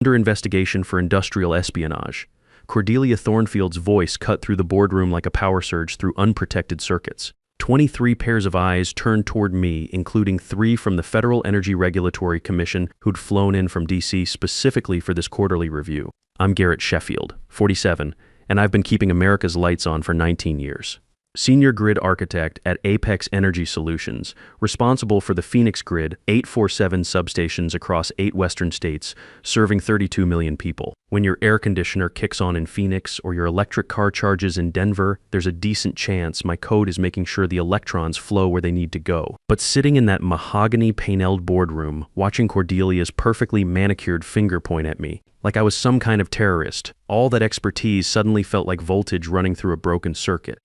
Under investigation for industrial espionage. Cordelia Thornfield's voice cut through the boardroom like a power surge through unprotected circuits. 23 pairs of eyes turned toward me, including 3 from the Federal Energy Regulatory Commission who'd flown in from D.C. specifically for this quarterly review. I'm Garrett Sheffield, 47, and I've been keeping America's lights on for 19 years. Senior Grid Architect at Apex Energy Solutions, responsible for the Phoenix Grid, 847 substations across 8 western states, serving 32 million people. When your air conditioner kicks on in Phoenix or your electric car charges in Denver, there's a decent chance my code is making sure the electrons flow where they need to go. But sitting in that mahogany paneled boardroom, watching Cordelia's perfectly manicured finger point at me, like I was some kind of terrorist, all that expertise suddenly felt like voltage running through a broken circuit.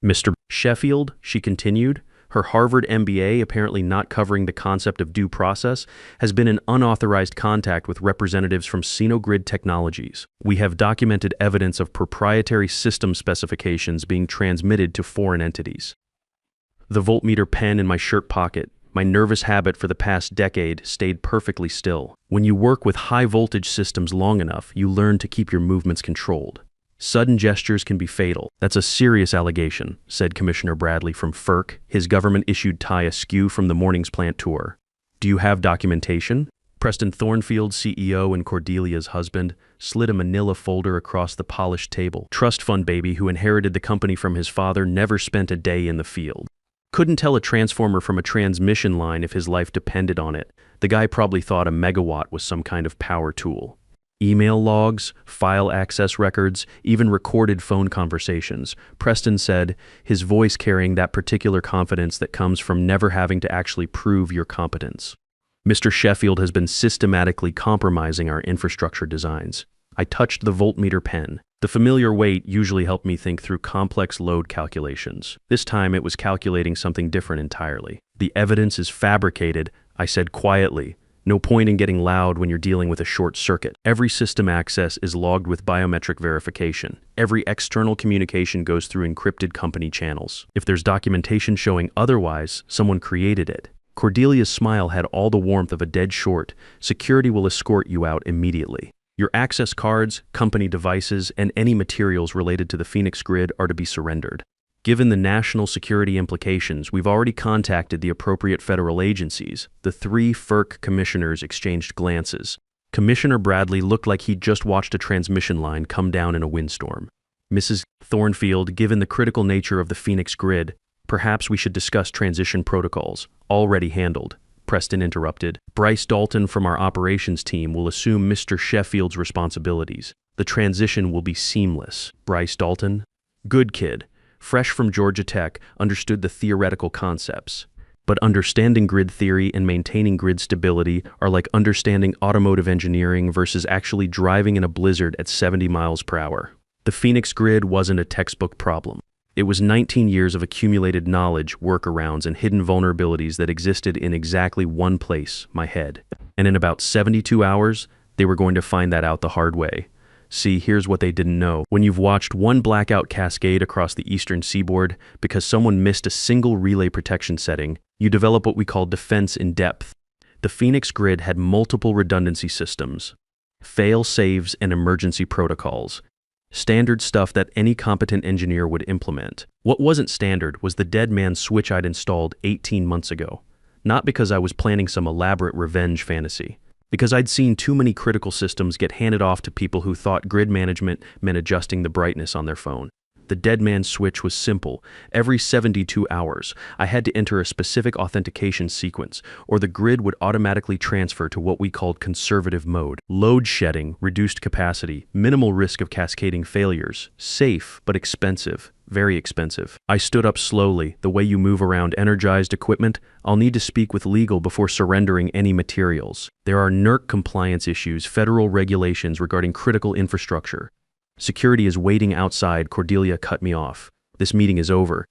Mr. Sheffield, she continued, her Harvard MBA apparently not covering the concept of due process, has been in unauthorized contact with representatives from Grid Technologies. We have documented evidence of proprietary system specifications being transmitted to foreign entities. The voltmeter pen in my shirt pocket, my nervous habit for the past decade, stayed perfectly still. When you work with high voltage systems long enough, you learn to keep your movements controlled. Sudden gestures can be fatal. That's a serious allegation, said Commissioner Bradley from FERC, his government-issued tie askew from the morning's plant tour. Do you have documentation? Preston Thornfield, CEO and Cordelia's husband, slid a manila folder across the polished table. Trust fund baby who inherited the company from his father never spent a day in the field. Couldn't tell a transformer from a transmission line if his life depended on it. The guy probably thought a megawatt was some kind of power tool. Email logs, file access records, even recorded phone conversations, Preston said, his voice carrying that particular confidence that comes from never having to actually prove your competence. Mr. Sheffield has been systematically compromising our infrastructure designs. I touched the voltmeter pen. The familiar weight usually helped me think through complex load calculations. This time it was calculating something different entirely. The evidence is fabricated, I said quietly. No point in getting loud when you're dealing with a short circuit. Every system access is logged with biometric verification. Every external communication goes through encrypted company channels. If there's documentation showing otherwise, someone created it. Cordelia's smile had all the warmth of a dead short. Security will escort you out immediately. Your access cards, company devices, and any materials related to the Phoenix Grid are to be surrendered. Given the national security implications, we've already contacted the appropriate federal agencies. The 3 FERC commissioners exchanged glances. Commissioner Bradley looked like he'd just watched a transmission line come down in a windstorm. Mrs. Thornfield, given the critical nature of the Phoenix Grid, perhaps we should discuss transition protocols. Already handled. Preston interrupted. Bryce Dalton from our operations team will assume Mr. Sheffield's responsibilities. The transition will be seamless. Bryce Dalton? Good kid. Fresh from Georgia Tech, understood the theoretical concepts. But understanding grid theory and maintaining grid stability are like understanding automotive engineering versus actually driving in a blizzard at 70 miles per hour. The Phoenix Grid wasn't a textbook problem. It was 19 years of accumulated knowledge, workarounds, and hidden vulnerabilities that existed in exactly one place, my head. And in about 72 hours, they were going to find that out the hard way. See, here's what they didn't know. When you've watched one blackout cascade across the eastern seaboard because someone missed a single relay protection setting, you develop what we call defense in depth. The Phoenix Grid had multiple redundancy systems, fail-saves, and emergency protocols. Standard stuff that any competent engineer would implement. What wasn't standard was the dead man switch I'd installed 18 months ago. Not because I was planning some elaborate revenge fantasy. Because I'd seen too many critical systems get handed off to people who thought grid management meant adjusting the brightness on their phone. The dead man switch was simple. Every 72 hours, I had to enter a specific authentication sequence, or the grid would automatically transfer to what we called conservative mode. Load shedding, reduced capacity, minimal risk of cascading failures, safe but expensive. Very expensive. I stood up slowly. The way you move around energized equipment, I'll need to speak with legal before surrendering any materials. There are NERC compliance issues, federal regulations regarding critical infrastructure. Security is waiting outside. Cordelia cut me off. This meeting is over.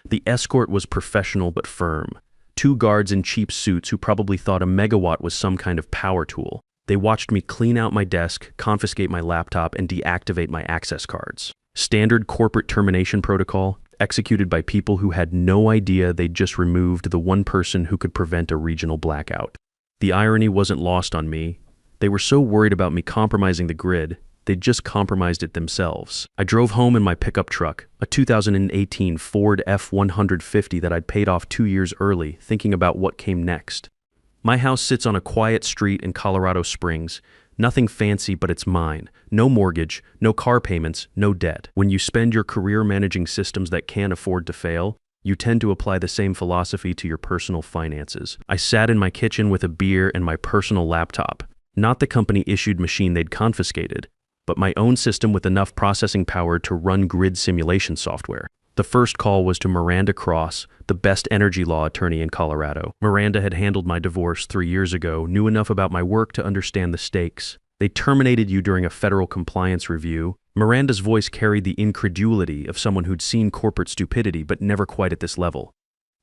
The escort was professional but firm. 2 guards in cheap suits who probably thought a megawatt was some kind of power tool. They watched me clean out my desk, confiscate my laptop, and deactivate my access cards. Standard corporate termination protocol, executed by people who had no idea they'd just removed the one person who could prevent a regional blackout. The irony wasn't lost on me. They were so worried about me compromising the grid, they'd just compromised it themselves. I drove home in my pickup truck, a 2018 Ford F-150 that I'd paid off 2 years early, thinking about what came next. My house sits on a quiet street in Colorado Springs. Nothing fancy, but it's mine. No mortgage, no car payments, no debt. When you spend your career managing systems that can't afford to fail, you tend to apply the same philosophy to your personal finances. I sat in my kitchen with a beer and my personal laptop. Not the company-issued machine they'd confiscated, but my own system with enough processing power to run grid simulation software. The first call was to Miranda Cross, the best energy law attorney in Colorado. Miranda had handled my divorce 3 years ago, knew enough about my work to understand the stakes. They terminated you during a federal compliance review. Miranda's voice carried the incredulity of someone who'd seen corporate stupidity, but never quite at this level.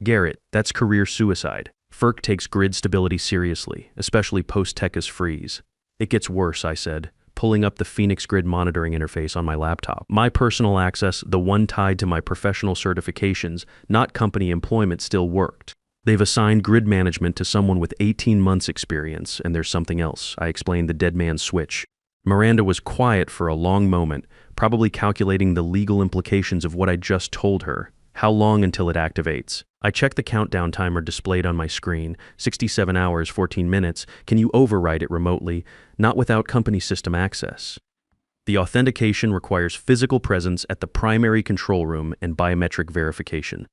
Garrett, that's career suicide. FERC takes grid stability seriously, especially post-Texas freeze. It gets worse, I said, pulling up the Phoenix Grid monitoring interface on my laptop. My personal access, the one tied to my professional certifications, not company employment, still worked. They've assigned grid management to someone with 18 months experience, and there's something else. I explained the dead man's switch. Miranda was quiet for a long moment, probably calculating the legal implications of what I just told her. How long until it activates? I checked the countdown timer displayed on my screen. 67 hours, 14 minutes. Can you override it remotely? Not without company system access. The authentication requires physical presence at the primary control room and biometric verification.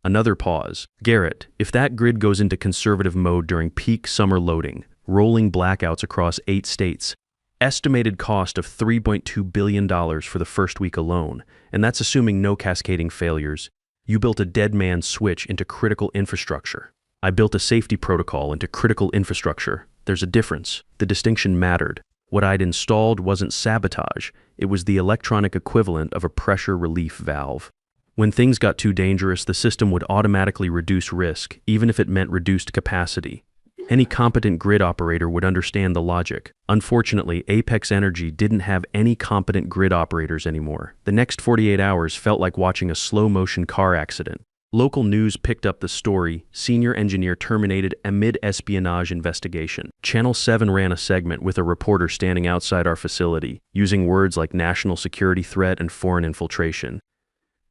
Another pause. Garrett, if that grid goes into conservative mode during peak summer loading, rolling blackouts across 8 states, estimated cost of $3.2 billion for the first week alone, and that's assuming no cascading failures. You built a dead man's switch into critical infrastructure. I built a safety protocol into critical infrastructure. There's a difference. The distinction mattered. What I'd installed wasn't sabotage. It was the electronic equivalent of a pressure relief valve. When things got too dangerous, the system would automatically reduce risk, even if it meant reduced capacity. Any competent grid operator would understand the logic. Unfortunately, Apex Energy didn't have any competent grid operators anymore. The next 48 hours felt like watching a slow-motion car accident. Local news picked up the story, senior engineer terminated amid espionage investigation. Channel 7 ran a segment with a reporter standing outside our facility, using words like national security threat and foreign infiltration.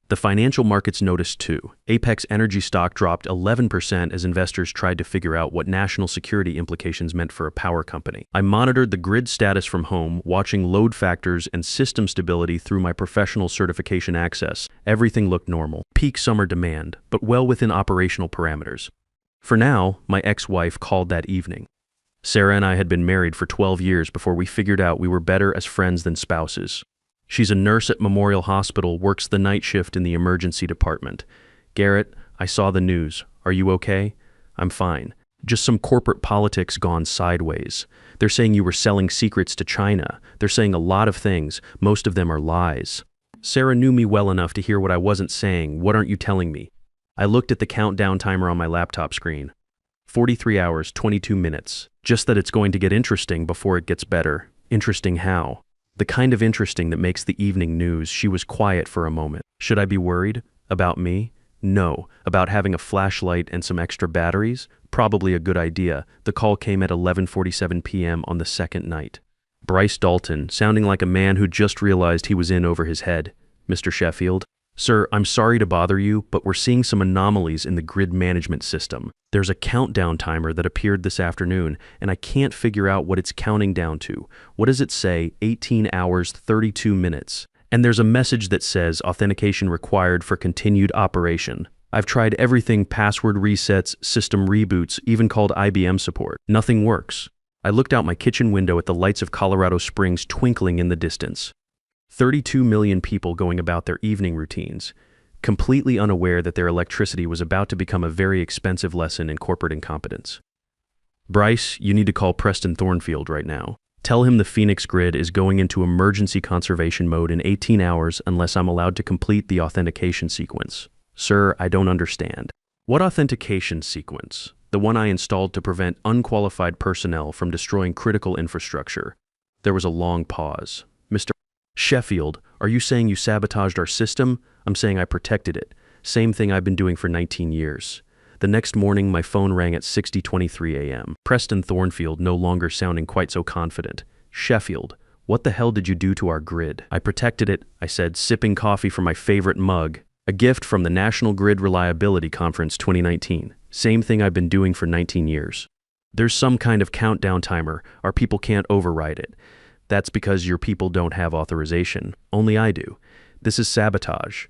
The financial markets noticed too. Apex Energy stock dropped 11% as investors tried to figure out what national security implications meant for a power company. I monitored the grid status from home, watching load factors and system stability through my professional certification access. Everything looked normal. Peak summer demand, but well within operational parameters. For now, my ex-wife called that evening. Sarah and I had been married for 12 years before we figured out we were better as friends than spouses. She's a nurse at Memorial Hospital, works the night shift in the emergency department. Garrett, I saw the news. Are you okay? I'm fine. Just some corporate politics gone sideways. They're saying you were selling secrets to China. They're saying a lot of things. Most of them are lies. Sarah knew me well enough to hear what I wasn't saying. What aren't you telling me? I looked at the countdown timer on my laptop screen. 43 hours, 22 minutes. Just that it's going to get interesting before it gets better. Interesting how? The kind of interesting that makes the evening news. She was quiet for a moment. Should I be worried? About me? No. About having a flashlight and some extra batteries? Probably a good idea. The call came at 11:47 p.m. on the second night. Bryce Dalton, sounding like a man who just realized he was in over his head. Mr. Sheffield? Sir, I'm sorry to bother you, but we're seeing some anomalies in the grid management system. There's a countdown timer that appeared this afternoon, and I can't figure out what it's counting down to. What does it say? 18 hours, 32 minutes. And there's a message that says authentication required for continued operation. I've tried everything, password resets, system reboots, even called IBM support. Nothing works. I looked out my kitchen window at the lights of Colorado Springs twinkling in the distance. 32 million people going about their evening routines, completely unaware that their electricity was about to become a very expensive lesson in corporate incompetence. Bryce, you need to call Preston Thornfield right now. Tell him the Phoenix Grid is going into emergency conservation mode in 18 hours unless I'm allowed to complete the authentication sequence. Sir, I don't understand. What authentication sequence? The one I installed to prevent unqualified personnel from destroying critical infrastructure. There was a long pause. Mr. Sheffield, are you saying you sabotaged our system? I'm saying I protected it. Same thing I've been doing for 19 years. The next morning, my phone rang at 6:23 a.m. Preston Thornfield no longer sounding quite so confident. "Sheffield, what the hell did you do to our grid?" "I protected it," I said, sipping coffee from my favorite mug. "A gift from the National Grid Reliability Conference 2019. Same thing I've been doing for 19 years. There's some kind of countdown timer. Our people can't override it. That's because your people don't have authorization. Only I do. This is sabotage.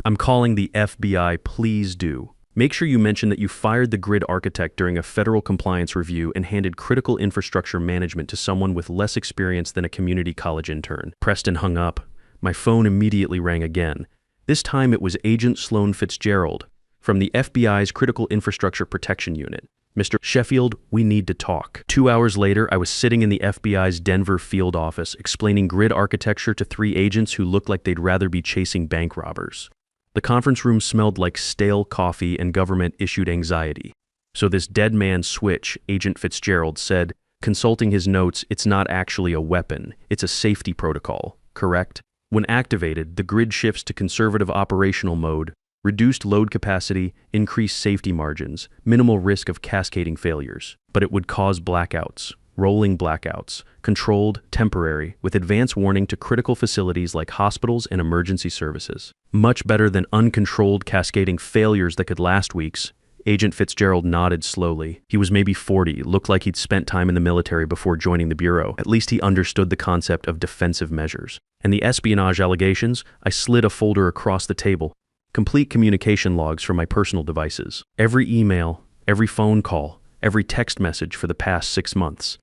I'm calling the FBI, please do. Make sure you mention that you fired the grid architect during a federal compliance review and handed critical infrastructure management to someone with less experience than a community college intern." Preston hung up. My phone immediately rang again. This time it was Agent Sloan Fitzgerald from the FBI's Critical Infrastructure Protection Unit. "Mr. Sheffield, we need to talk." 2 hours later, I was sitting in the FBI's Denver field office explaining grid architecture to 3 agents who looked like they'd rather be chasing bank robbers. The conference room smelled like stale coffee and government-issued anxiety. "So this dead man switch," Agent Fitzgerald said, consulting his notes, "it's not actually a weapon, it's a safety protocol, correct? When activated, the grid shifts to conservative operational mode, reduced load capacity, increased safety margins, minimal risk of cascading failures. But it would cause blackouts, rolling blackouts, controlled, temporary, with advance warning to critical facilities like hospitals and emergency services. Much better than uncontrolled cascading failures that could last weeks." Agent Fitzgerald nodded slowly. He was maybe 40, looked like he'd spent time in the military before joining the Bureau. At least he understood the concept of defensive measures. "And the espionage allegations?" I slid a folder across the table. "Complete communication logs from my personal devices. Every email, every phone call, every text message for the past 6 months.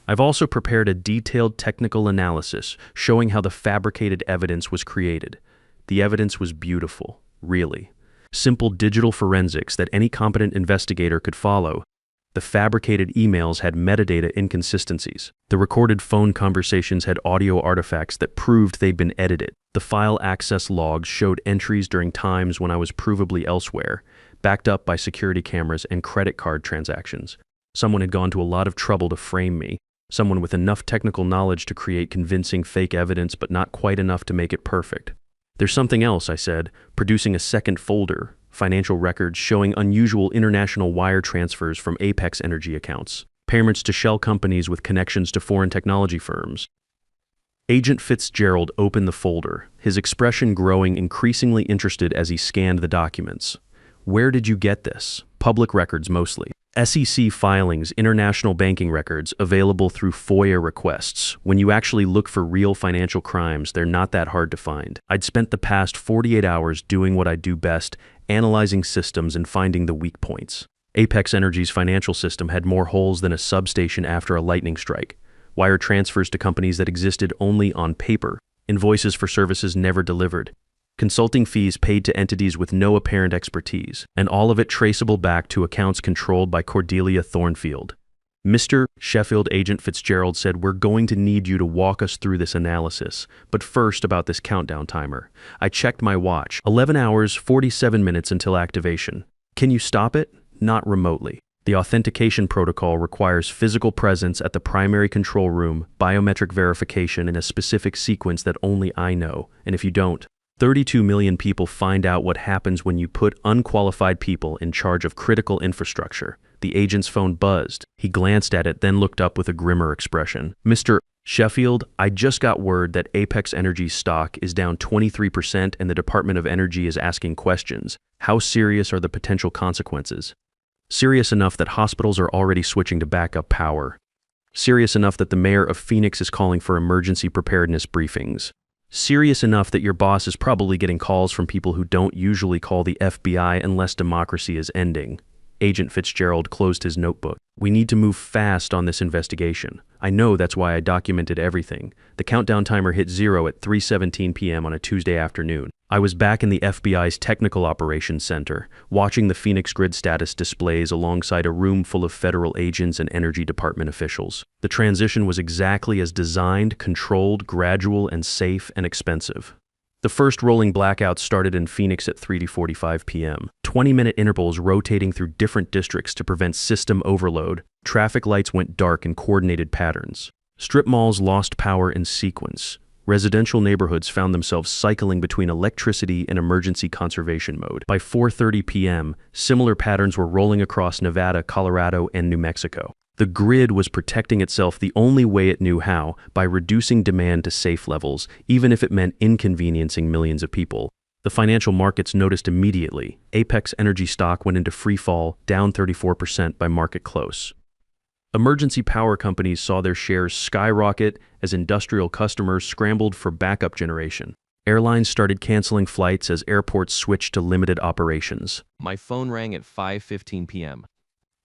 I've also prepared a detailed technical analysis showing how the fabricated evidence was created. The evidence was beautiful, really. Simple digital forensics that any competent investigator could follow. The fabricated emails had metadata inconsistencies. The recorded phone conversations had audio artifacts that proved they'd been edited. The file access logs showed entries during times when I was provably elsewhere, backed up by security cameras and credit card transactions. Someone had gone to a lot of trouble to frame me. Someone with enough technical knowledge to create convincing fake evidence, but not quite enough to make it perfect. "There's something else," I said, producing a second folder, financial records showing unusual international wire transfers from Apex Energy accounts, payments to shell companies with connections to foreign technology firms. Agent Fitzgerald opened the folder, his expression growing increasingly interested as he scanned the documents. "Where did you get this?" "Public records mostly. SEC filings, international banking records, available through FOIA requests. When you actually look for real financial crimes, they're not that hard to find. I'd spent the past 48 hours doing what I do best, analyzing systems and finding the weak points. Apex Energy's financial system had more holes than a substation after a lightning strike. Wire transfers to companies that existed only on paper. Invoices for services never delivered. Consulting fees paid to entities with no apparent expertise, and all of it traceable back to accounts controlled by Cordelia Thornfield. "Mr. Sheffield," Agent Fitzgerald said, "we're going to need you to walk us through this analysis. But first, about this countdown timer." I checked my watch. 11 hours, 47 minutes until activation. "Can you stop it?" "Not remotely. The authentication protocol requires physical presence at the primary control room, biometric verification in a specific sequence that only I know, and if you don't, 32 million people find out what happens when you put unqualified people in charge of critical infrastructure." The agent's phone buzzed. He glanced at it, then looked up with a grimmer expression. "Mr. Sheffield, I just got word that Apex Energy's stock is down 23% and the Department of Energy is asking questions. How serious are the potential consequences?" "Serious enough that hospitals are already switching to backup power. Serious enough that the mayor of Phoenix is calling for emergency preparedness briefings. Serious enough that your boss is probably getting calls from people who don't usually call the FBI unless democracy is ending." Agent Fitzgerald closed his notebook. "We need to move fast on this investigation. I know, that's why I documented everything." The countdown timer hit 0 at 3:17 p.m. on a Tuesday afternoon. I was back in the FBI's Technical Operations Center, watching the Phoenix grid status displays alongside a room full of federal agents and Energy Department officials. The transition was exactly as designed, controlled, gradual, and safe and expensive. The first rolling blackouts started in Phoenix at 3:45 p.m., 20-minute intervals rotating through different districts to prevent system overload. Traffic lights went dark in coordinated patterns. Strip malls lost power in sequence. Residential neighborhoods found themselves cycling between electricity and emergency conservation mode. By 4:30 p.m., similar patterns were rolling across Nevada, Colorado, and New Mexico. The grid was protecting itself the only way it knew how, by reducing demand to safe levels, even if it meant inconveniencing millions of people. The financial markets noticed immediately. Apex Energy stock went into free fall, down 34% by market close. Emergency power companies saw their shares skyrocket as industrial customers scrambled for backup generation. Airlines started canceling flights as airports switched to limited operations. My phone rang at 5:15 p.m.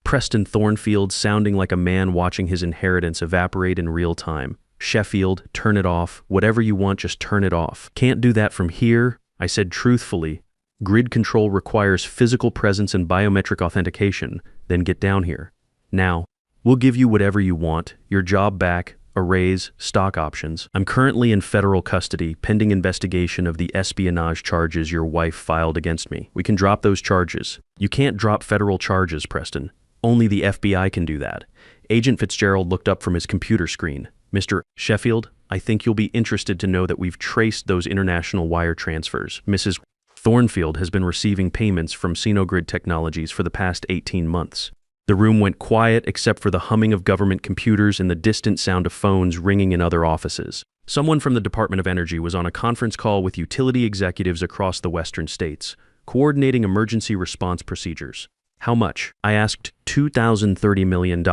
Preston Thornfield sounding like a man watching his inheritance evaporate in real time. Sheffield, turn it off. Whatever you want, just turn it off. Can't do that from here, I said truthfully. Grid control requires physical presence and biometric authentication. Then get down here. Now, we'll give you whatever you want, your job back, a raise, stock options. I'm currently in federal custody, pending investigation of the espionage charges your wife filed against me. We can drop those charges. You can't drop federal charges, Preston. Only the FBI can do that. Agent Fitzgerald looked up from his computer screen. Mr. Sheffield, I think you'll be interested to know that we've traced those international wire transfers. Mrs. Thornfield has been receiving payments from Sinogrid Technologies for the past 18 months. The room went quiet except for the humming of government computers and the distant sound of phones ringing in other offices. Someone from the Department of Energy was on a conference call with utility executives across the western states, coordinating emergency response procedures. How much? I asked. $2,030 million,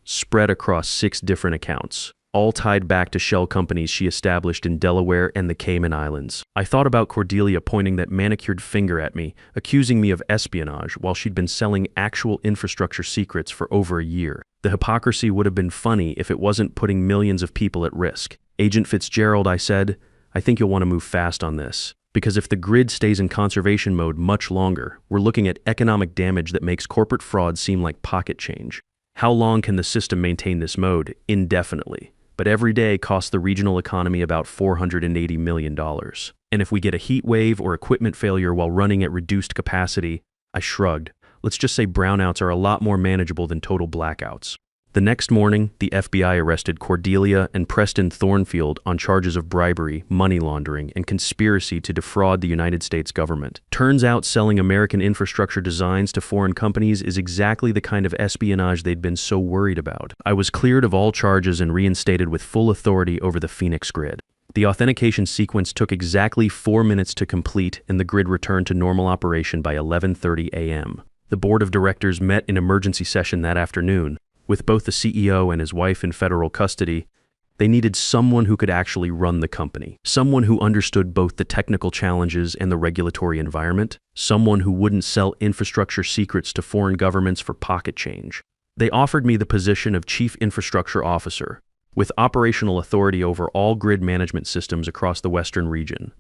spread across 6 different accounts, all tied back to shell companies she established in Delaware and the Cayman Islands. I thought about Cordelia pointing that manicured finger at me, accusing me of espionage while she'd been selling actual infrastructure secrets for over a year. The hypocrisy would have been funny if it wasn't putting millions of people at risk. Agent Fitzgerald, I said, I think you'll want to move fast on this. Because if the grid stays in conservation mode much longer, we're looking at economic damage that makes corporate fraud seem like pocket change. How long can the system maintain this mode? Indefinitely. But every day costs the regional economy about $480 million. And if we get a heat wave or equipment failure while running at reduced capacity, I shrugged. Let's just say brownouts are a lot more manageable than total blackouts. The next morning, the FBI arrested Cordelia and Preston Thornfield on charges of bribery, money laundering, and conspiracy to defraud the United States government. Turns out selling American infrastructure designs to foreign companies is exactly the kind of espionage they'd been so worried about. I was cleared of all charges and reinstated with full authority over the Phoenix grid. The authentication sequence took exactly 4 minutes to complete, and the grid returned to normal operation by 11:30 a.m. The board of directors met in emergency session that afternoon. With both the CEO and his wife in federal custody, they needed someone who could actually run the company, someone who understood both the technical challenges and the regulatory environment, someone who wouldn't sell infrastructure secrets to foreign governments for pocket change. They offered me the position of Chief Infrastructure Officer, with operational authority over all grid management systems across the western region.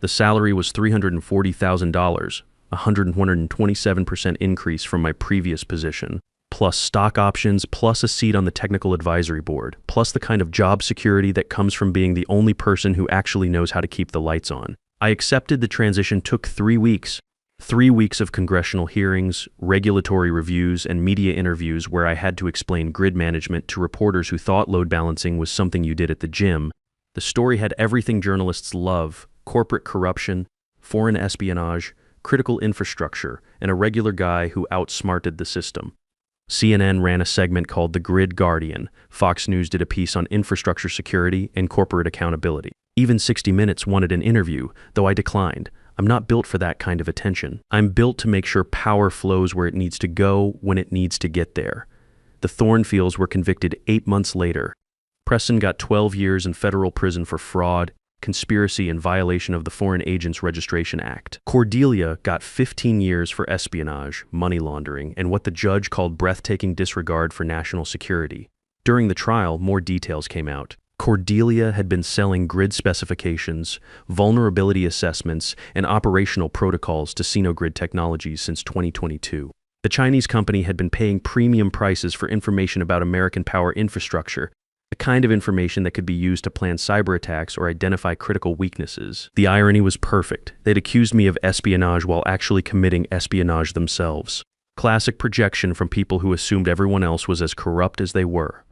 The salary was $340,000, a 127% increase from my previous position, plus stock options, plus a seat on the technical advisory board, plus the kind of job security that comes from being the only person who actually knows how to keep the lights on. I accepted the transition took 3 weeks. 3 weeks of congressional hearings, regulatory reviews, and media interviews where I had to explain grid management to reporters who thought load balancing was something you did at the gym. The story had everything journalists love: corporate corruption, foreign espionage, critical infrastructure, and a regular guy who outsmarted the system. CNN ran a segment called The Grid Guardian. Fox News did a piece on infrastructure security and corporate accountability. Even 60 Minutes wanted an interview, though I declined. I'm not built for that kind of attention. I'm built to make sure power flows where it needs to go when it needs to get there. The Thornfields were convicted 8 months later. Preston got 12 years in federal prison for fraud, conspiracy, and violation of the Foreign Agents Registration Act. Cordelia got 15 years for espionage, money laundering, and what the judge called breathtaking disregard for national security. During the trial, more details came out. Cordelia had been selling grid specifications, vulnerability assessments, and operational protocols to Sinogrid Technologies since 2022. The Chinese company had been paying premium prices for information about American power infrastructure, the kind of information that could be used to plan cyber attacks or identify critical weaknesses. The irony was perfect. They'd accused me of espionage while actually committing espionage themselves. Classic projection from people who assumed everyone else was as corrupt as they were.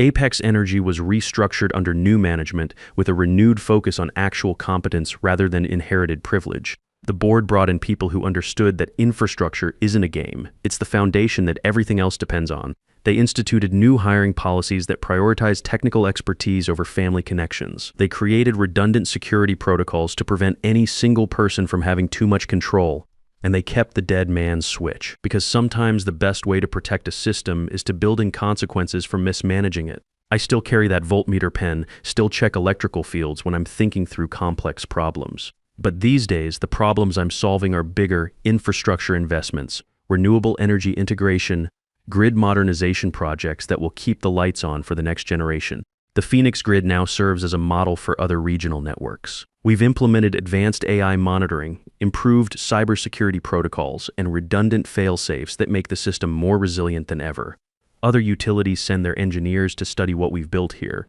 Apex Energy was restructured under new management with a renewed focus on actual competence rather than inherited privilege. The board brought in people who understood that infrastructure isn't a game, it's the foundation that everything else depends on. They instituted new hiring policies that prioritized technical expertise over family connections. They created redundant security protocols to prevent any single person from having too much control. And they kept the dead man's switch, because sometimes the best way to protect a system is to build in consequences for mismanaging it. I still carry that voltmeter pen, still check electrical fields when I'm thinking through complex problems. But these days, the problems I'm solving are bigger infrastructure investments, renewable energy integration, grid modernization projects that will keep the lights on for the next generation. The Phoenix Grid now serves as a model for other regional networks. We've implemented advanced AI monitoring, improved cybersecurity protocols, and redundant fail-safes that make the system more resilient than ever. Other utilities send their engineers to study what we've built here.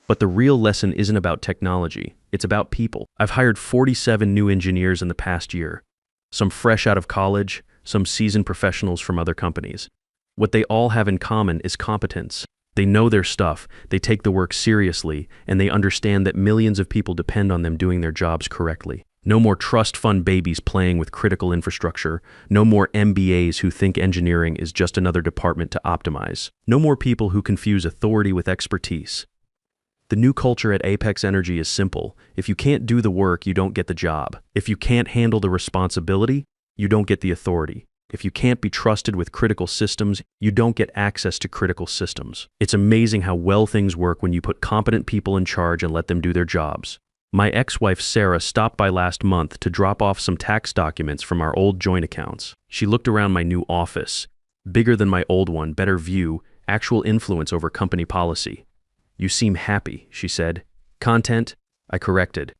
But the real lesson isn't about technology, it's about people. I've hired 47 new engineers in the past year, some fresh out of college, some seasoned professionals from other companies. What they all have in common is competence. They know their stuff, they take the work seriously, and they understand that millions of people depend on them doing their jobs correctly. No more trust fund babies playing with critical infrastructure. No more MBAs who think engineering is just another department to optimize. No more people who confuse authority with expertise. The new culture at Apex Energy is simple. If you can't do the work, you don't get the job. If you can't handle the responsibility, you don't get the authority. If you can't be trusted with critical systems, you don't get access to critical systems. It's amazing how well things work when you put competent people in charge and let them do their jobs. My ex-wife Sarah stopped by last month to drop off some tax documents from our old joint accounts. She looked around my new office. Bigger than my old one, better view, actual influence over company policy. "You seem happy," she said. "Content?" I corrected.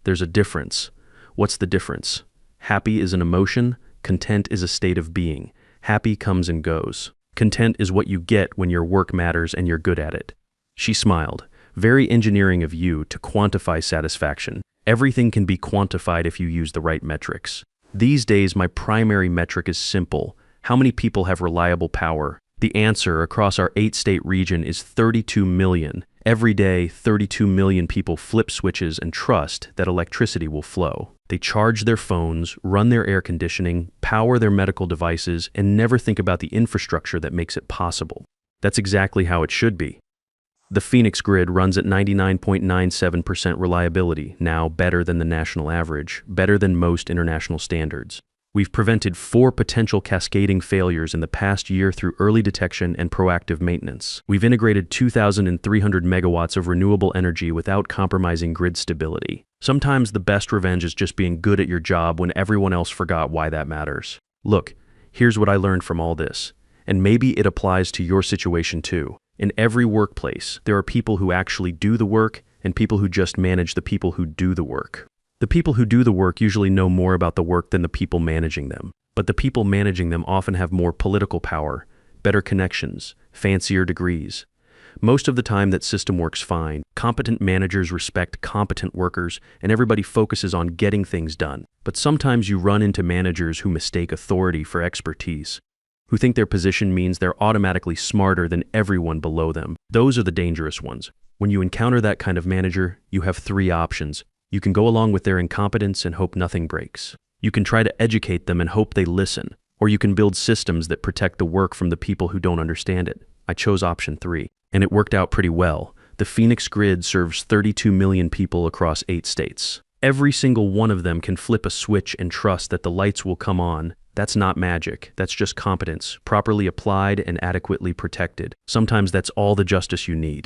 "There's a difference." "What's the difference?" "Happy is an emotion. Content is a state of being. Happy comes and goes. Content is what you get when your work matters and you're good at it." She smiled. "Very engineering of you to quantify satisfaction. Everything can be quantified if you use the right metrics. These days, my primary metric is simple. How many people have reliable power? The answer across our 8-state region is 32 million. Every day, 32 million people flip switches and trust that electricity will flow. They charge their phones, run their air conditioning, power their medical devices, and never think about the infrastructure that makes it possible. That's exactly how it should be. The Phoenix Grid runs at 99.97% reliability, now better than the national average, better than most international standards. We've prevented 4 potential cascading failures in the past year through early detection and proactive maintenance. We've integrated 2,300 megawatts of renewable energy without compromising grid stability. Sometimes the best revenge is just being good at your job when everyone else forgot why that matters. Look, here's what I learned from all this, and maybe it applies to your situation too. In every workplace, there are people who actually do the work and people who just manage the people who do the work. The people who do the work usually know more about the work than the people managing them, but the people managing them often have more political power, better connections, fancier degrees. Most of the time that system works fine. Competent managers respect competent workers, and everybody focuses on getting things done. But sometimes you run into managers who mistake authority for expertise, who think their position means they're automatically smarter than everyone below them. Those are the dangerous ones. When you encounter that kind of manager, you have 3 options. You can go along with their incompetence and hope nothing breaks. You can try to educate them and hope they listen. Or you can build systems that protect the work from the people who don't understand it. I chose option 3, and it worked out pretty well. The Phoenix Grid serves 32 million people across 8 states. Every single one of them can flip a switch and trust that the lights will come on. That's not magic. That's just competence, properly applied and adequately protected. Sometimes that's all the justice you need.